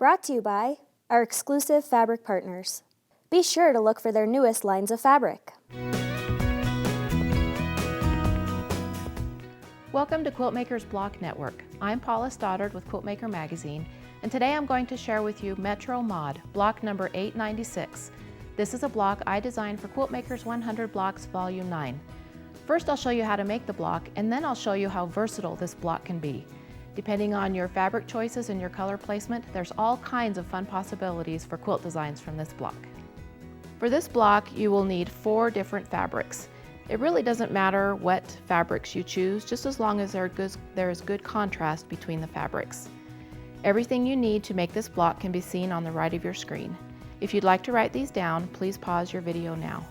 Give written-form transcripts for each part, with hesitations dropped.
Brought to you by our exclusive fabric partners. Be sure to look for their newest lines of fabric. Welcome to Quiltmaker's Block Network. I'm Paula Stoddard with Quiltmaker Magazine, and today I'm going to share with you Metro Mod, block number 896. This is a block I designed for Quiltmaker's 100 Blocks Volume 9. First I'll show you how to make the block, and then I'll show you how versatile this block can be. Depending on your fabric choices and your color placement, there's all kinds of fun possibilities for quilt designs from this block. For this block, you will need 4 different fabrics. It really doesn't matter what fabrics you choose, just as long as there is good contrast between the fabrics. Everything you need to make this block can be seen on the right of your screen. If you'd like to write these down, please pause your video now.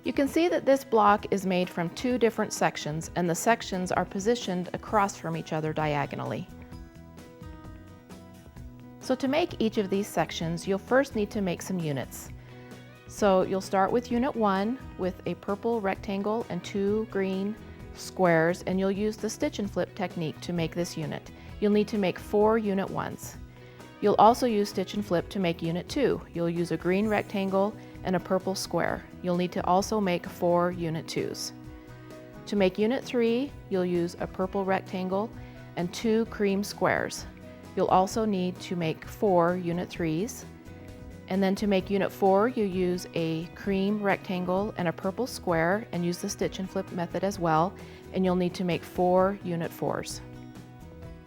You can see that this block is made from 2 different sections, and the sections are positioned across from each other diagonally. So to make each of these sections, you'll first need to make some units. So you'll start with Unit 1 with a purple rectangle and 2 green squares, and you'll use the stitch and flip technique to make this unit. You'll need to make 4 Unit 1s. You'll also use stitch and flip to make Unit 2. You'll use a green rectangle and a purple square. You'll need to also make 4 Unit 2s. To make Unit 3, you'll use a purple rectangle and 2 cream squares. You'll also need to make 4 Unit 3s. And then to make Unit 4, you use a cream rectangle and a purple square and use the stitch and flip method as well, and you'll need to make 4 Unit 4s.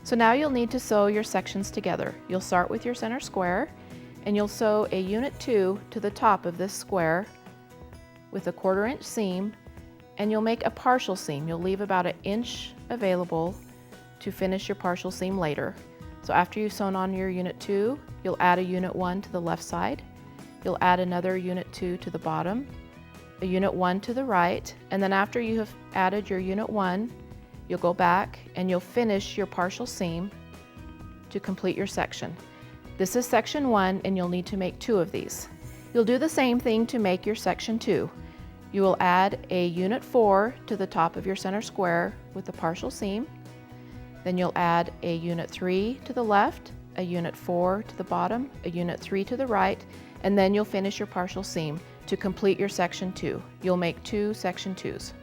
So now you'll need to sew your sections together. You'll start with your center square, and you'll sew a Unit 2 to the top of this square with a 1/4 inch seam, and you'll make a partial seam. You'll leave about 1 inch available to finish your partial seam later. So after you've sewn on your Unit 2, you'll add a Unit 1 to the left side, you'll add another Unit 2 to the bottom, a Unit 1 to the right, and then after you have added your Unit 1, you'll go back and you'll finish your partial seam to complete your section. This is section 1, and you'll need to make 2 of these. You'll do the same thing to make your section 2. You will add a Unit 4 to the top of your center square with the partial seam. Then you'll add a Unit 3 to the left, a Unit 4 to the bottom, a Unit 3 to the right, and then you'll finish your partial seam to complete your section 2. You'll make 2 section 2s.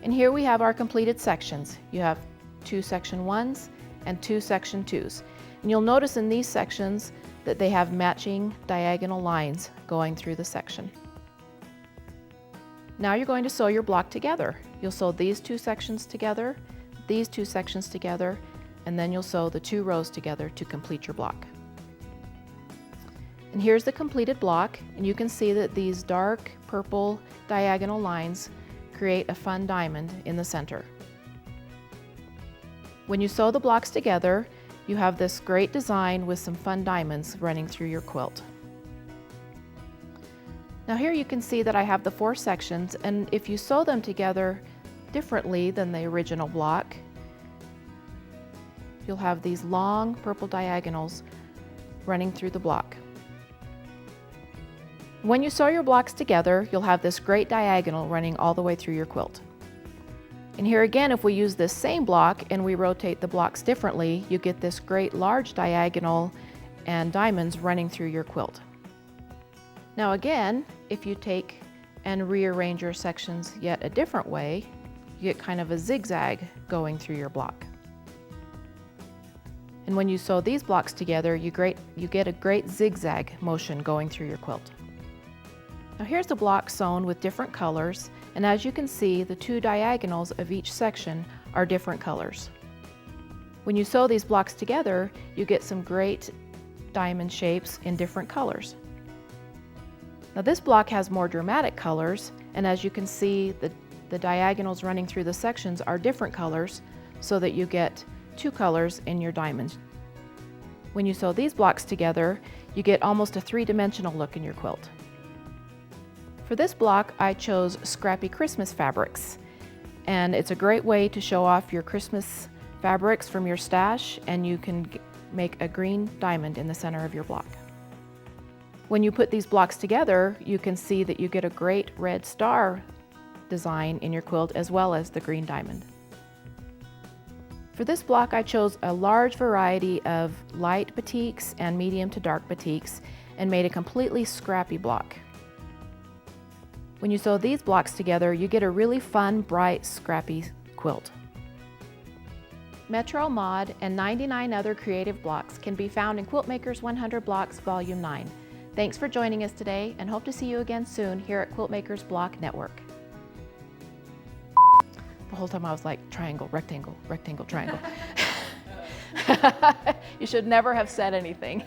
And here we have our completed sections. You have 2 section 1s and 2 section 2s. And you'll notice in these sections that they have matching diagonal lines going through the section. Now you're going to sew your block together. You'll sew these 2 sections together, these 2 sections together, and then you'll sew the 2 rows together to complete your block. And here's the completed block, and you can see that these dark purple diagonal lines create a fun diamond in the center. When you sew the blocks together, you have this great design with some fun diamonds running through your quilt. Now here you can see that I have the 4 sections, and if you sew them together differently than the original block, you'll have these long purple diagonals running through the block. When you sew your blocks together, you'll have this great diagonal running all the way through your quilt. And here again, if we use this same block and we rotate the blocks differently, you get this great large diagonal and diamonds running through your quilt. Now again, if you take and rearrange your sections yet a different way, you get kind of a zigzag going through your block. And when you sew these blocks together, you get a great zigzag motion going through your quilt. Now here's the block sewn with different colors, and as you can see, the 2 diagonals of each section are different colors. When you sew these blocks together, you get some great diamond shapes in different colors. Now this block has more dramatic colors, and as you can see, the diagonals running through the sections are different colors so that you get 2 colors in your diamond. When you sew these blocks together, you get almost a 3-dimensional look in your quilt. For this block, I chose scrappy Christmas fabrics, and it's a great way to show off your Christmas fabrics from your stash, and you can make a green diamond in the center of your block. When you put these blocks together, you can see that you get a great red star design in your quilt as well as the green diamond. For this block, I chose a large variety of light batiks and medium to dark batiks and made a completely scrappy block. When you sew these blocks together, you get a really fun, bright, scrappy quilt. Metro Mod and 99 other creative blocks can be found in Quiltmaker's 100 Blocks Volume 9. Thanks for joining us today, and hope to see you again soon here at Quiltmaker's Block Network. The whole time I was like, triangle, rectangle, rectangle, triangle. You should never have said anything.